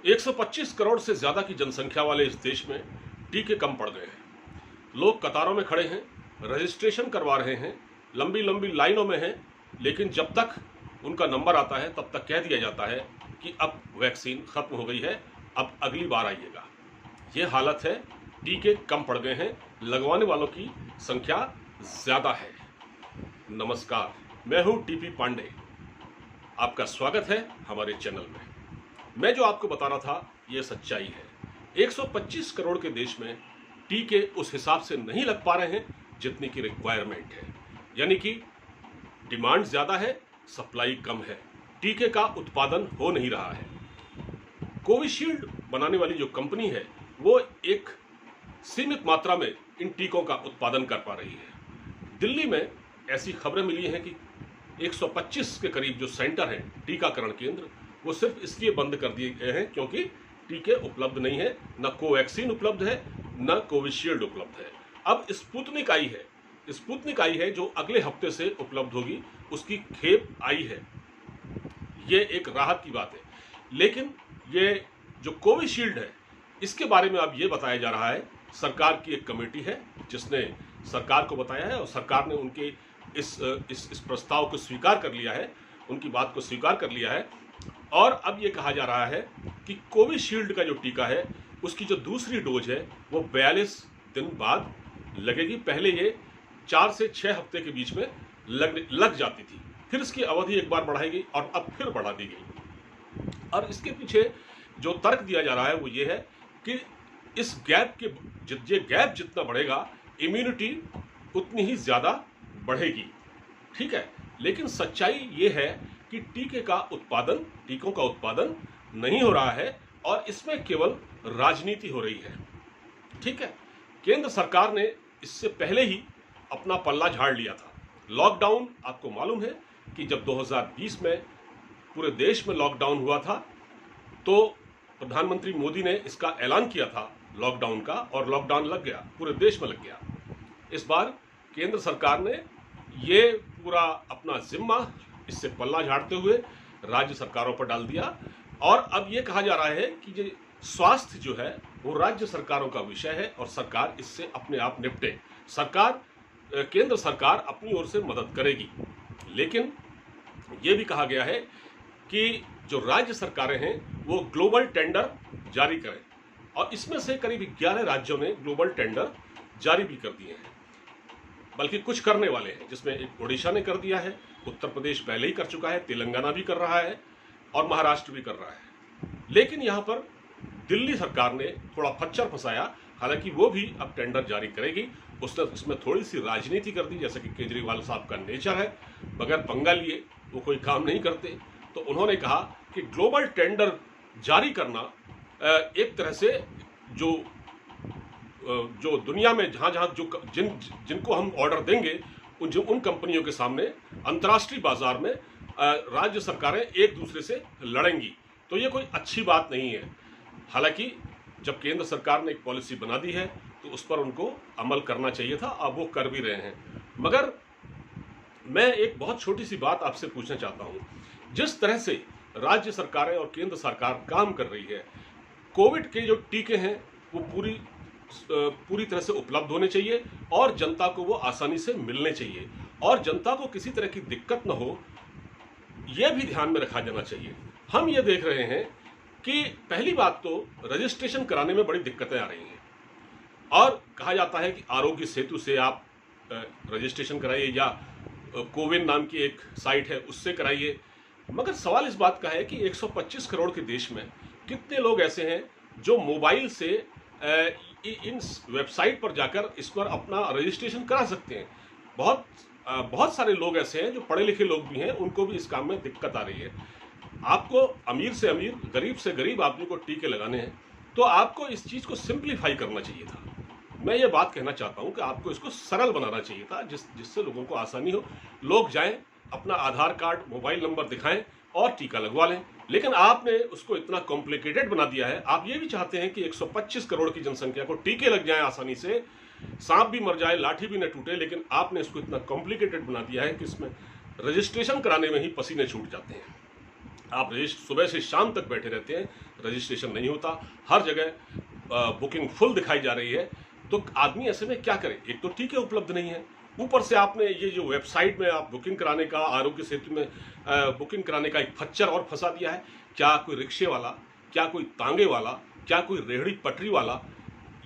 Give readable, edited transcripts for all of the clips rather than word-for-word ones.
125 करोड़ से ज्यादा की जनसंख्या वाले इस देश में टीके कम पड़ गए हैं। लोग कतारों में खड़े हैं, रजिस्ट्रेशन करवा रहे हैं, लंबी लंबी लाइनों में हैं, लेकिन जब तक उनका नंबर आता है तब तक कह दिया जाता है कि अब वैक्सीन खत्म हो गई है, अब अगली बार आइएगा। ये हालत है, टीके कम पड़ गए हैं, लगवाने वालों की संख्या ज्यादा है। नमस्कार, मैं हूं टीपी पांडे, आपका स्वागत है हमारे चैनल में। मैं जो आपको बता रहा था ये सच्चाई है। 125 करोड़ के देश में टीके उस हिसाब से नहीं लग पा रहे हैं जितनी की रिक्वायरमेंट है, यानी कि डिमांड ज्यादा है, सप्लाई कम है, टीके का उत्पादन हो नहीं रहा है। कोविशील्ड बनाने वाली जो कंपनी है वो एक सीमित मात्रा में इन टीकों का उत्पादन कर पा रही है। दिल्ली में ऐसी खबरें मिली हैं कि 125 के करीब जो सेंटर हैं, टीकाकरण केंद्र, वो सिर्फ इसलिए बंद कर दिए गए हैं क्योंकि टीके उपलब्ध नहीं है, न कोवैक्सीन उपलब्ध है, न कोविशील्ड उपलब्ध है। अब स्पुतनिक आई है जो अगले हफ्ते से उपलब्ध होगी, उसकी खेप आई है। ये एक राहत की बात है। लेकिन ये जो कोविशील्ड है, इसके बारे में अब ये बताया जा रहा है, सरकार की एक कमेटी है जिसने सरकार को बताया है और सरकार ने उनके इस प्रस्ताव को स्वीकार कर लिया है, उनकी बात को स्वीकार कर लिया है। और अब ये कहा जा रहा है कि कोविशील्ड का जो टीका है उसकी जो दूसरी डोज है वो 42 दिन बाद लगेगी। पहले ये 4 से 6 हफ्ते के बीच में लग जाती थी, फिर इसकी अवधि एक बार बढ़ाई गई और अब फिर बढ़ा दी गई। और इसके पीछे जो तर्क दिया जा रहा है वो ये है कि इस गैप जितना बढ़ेगा, इम्यूनिटी उतनी ही ज़्यादा बढ़ेगी। ठीक है, लेकिन सच्चाई ये है कि टीकों का उत्पादन नहीं हो रहा है और इसमें केवल राजनीति हो रही है। ठीक है, केंद्र सरकार ने इससे पहले ही अपना पल्ला झाड़ लिया था। लॉकडाउन, आपको मालूम है कि जब 2020 में पूरे देश में लॉकडाउन हुआ था तो प्रधानमंत्री मोदी ने इसका ऐलान किया था लॉकडाउन का, और लॉकडाउन लग गया, पूरे देश में लग गया। इस बार केंद्र सरकार ने ये पूरा अपना जिम्मा इससे पल्ला झाड़ते हुए राज्य सरकारों पर डाल दिया और अब ये कहा जा रहा है कि ये स्वास्थ्य जो है वो राज्य सरकारों का विषय है और सरकार इससे अपने आप निपटे। केंद्र सरकार अपनी ओर से मदद करेगी, लेकिन ये भी कहा गया है कि जो राज्य सरकारें हैं वो ग्लोबल टेंडर जारी करें, और इसमें से करीब 11 राज्यों ने ग्लोबल टेंडर जारी भी कर दिए हैं, बल्कि कुछ करने वाले हैं, जिसमें एक ओडिशा ने कर दिया है, उत्तर प्रदेश पहले ही कर चुका है, तेलंगाना भी कर रहा है और महाराष्ट्र भी कर रहा है। लेकिन यहाँ पर दिल्ली सरकार ने थोड़ा खच्चर फंसाया, हालांकि वो भी अब टेंडर जारी करेगी। उसने इसमें थोड़ी सी राजनीति कर दी, जैसे कि केजरीवाल साहब का नेचर है, बगैर पंगा लिए वो कोई काम नहीं करते। तो उन्होंने कहा कि ग्लोबल टेंडर जारी करना एक तरह से जो दुनिया में जहाँ जिनको हम ऑर्डर देंगे उन कंपनियों के सामने अंतर्राष्ट्रीय बाजार में राज्य सरकारें एक दूसरे से लड़ेंगी, तो ये कोई अच्छी बात नहीं है। हालांकि जब केंद्र सरकार ने एक पॉलिसी बना दी है तो उस पर उनको अमल करना चाहिए था, अब वो कर भी रहे हैं। मगर मैं एक बहुत छोटी सी बात आपसे पूछना चाहता हूँ। जिस तरह से राज्य सरकारें और केंद्र सरकार काम कर रही है, कोविड के जो टीके हैं वो पूरी तरह से उपलब्ध होने चाहिए और जनता को वो आसानी से मिलने चाहिए और जनता को किसी तरह की दिक्कत न हो, यह भी ध्यान में रखा जाना चाहिए। हम ये देख रहे हैं कि पहली बात तो रजिस्ट्रेशन कराने में बड़ी दिक्कतें आ रही हैं और कहा जाता है कि आरोग्य सेतु से आप रजिस्ट्रेशन कराइए या कोविन नाम की एक साइट है उससे कराइए। मगर सवाल इस बात का है कि 125 करोड़ के देश में कितने लोग ऐसे हैं जो मोबाइल से इन वेबसाइट पर जाकर इस पर अपना रजिस्ट्रेशन करा सकते हैं। बहुत सारे लोग ऐसे हैं जो पढ़े लिखे लोग भी हैं, उनको भी इस काम में दिक्कत आ रही है। आपको अमीर से अमीर, गरीब से गरीब आदमी को टीके लगाने हैं, तो आपको इस चीज़ को सिंप्लीफाई करना चाहिए था। मैं ये बात कहना चाहता हूँ कि आपको इसको सरल बनाना चाहिए था, जिससे लोगों को आसानी हो, लोग जाएं, अपना आधार कार्ड, मोबाइल नंबर दिखाएं और टीका लगवा लें। लेकिन आपने उसको इतना कॉम्प्लिकेटेड बना दिया है। आप ये भी चाहते हैं कि 125 करोड़ की जनसंख्या को टीके लग जाएं आसानी से, सांप भी मर जाए, लाठी भी न टूटे, लेकिन आपने इसको इतना कॉम्प्लिकेटेड बना दिया है कि इसमें रजिस्ट्रेशन कराने में ही पसीने छूट जाते हैं। आप सुबह से शाम तक बैठे रहते हैं, रजिस्ट्रेशन नहीं होता, हर जगह बुकिंग फुल दिखाई जा रही है। तो आदमी ऐसे में क्या करे? एक तो टीके उपलब्ध नहीं है, ऊपर से आपने ये जो वेबसाइट में आप बुकिंग कराने का, आरोग्य सेतु में बुकिंग कराने का एक खच्चर और फंसा दिया है। क्या कोई रिक्शे वाला, क्या कोई तांगे वाला, क्या कोई रेहड़ी पटरी वाला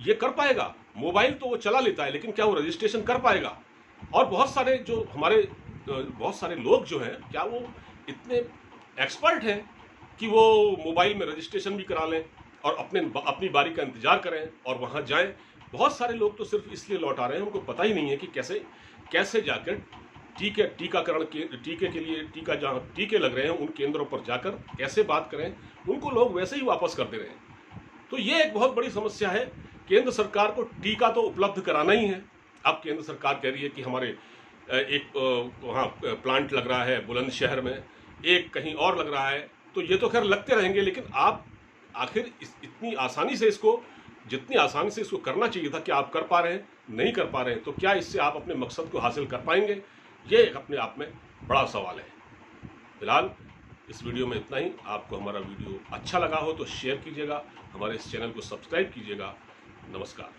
ये कर पाएगा? मोबाइल तो वो चला लेता है, लेकिन क्या वो रजिस्ट्रेशन कर पाएगा? और बहुत सारे जो हमारे बहुत सारे लोग जो हैं, क्या वो इतने एक्सपर्ट हैं कि वो मोबाइल में रजिस्ट्रेशन भी करा लें और अपनी बारी का इंतजार करें और वहां जाएं? बहुत सारे लोग तो सिर्फ इसलिए लौट आ रहे हैं, उनको पता ही नहीं है कि कैसे जाकर टीकाकरण के टीके के लिए जहां टीके लग रहे हैं उन केंद्रों पर जाकर कैसे बात करें। उनको लोग वैसे ही वापस कर दे रहे हैं। तो ये एक बहुत बड़ी समस्या है। केंद्र सरकार को टीका तो उपलब्ध कराना ही है। अब केंद्र सरकार कह रही है कि हमारे एक वहाँ प्लांट लग रहा है बुलंदशहर में, एक कहीं और लग रहा है, तो ये तो खैर लगते रहेंगे, लेकिन आप आखिर इतनी आसानी से इसको, जितनी आसानी से इसको करना चाहिए था, क्या आप कर पा रहे हैं? नहीं कर पा रहे हैं। तो क्या इससे आप अपने मकसद को हासिल कर पाएंगे? ये अपने आप में बड़ा सवाल है। फिलहाल इस वीडियो में इतना ही। आपको हमारा वीडियो अच्छा लगा हो तो शेयर कीजिएगा, हमारे इस चैनल को सब्सक्राइब कीजिएगा। नमस्कार।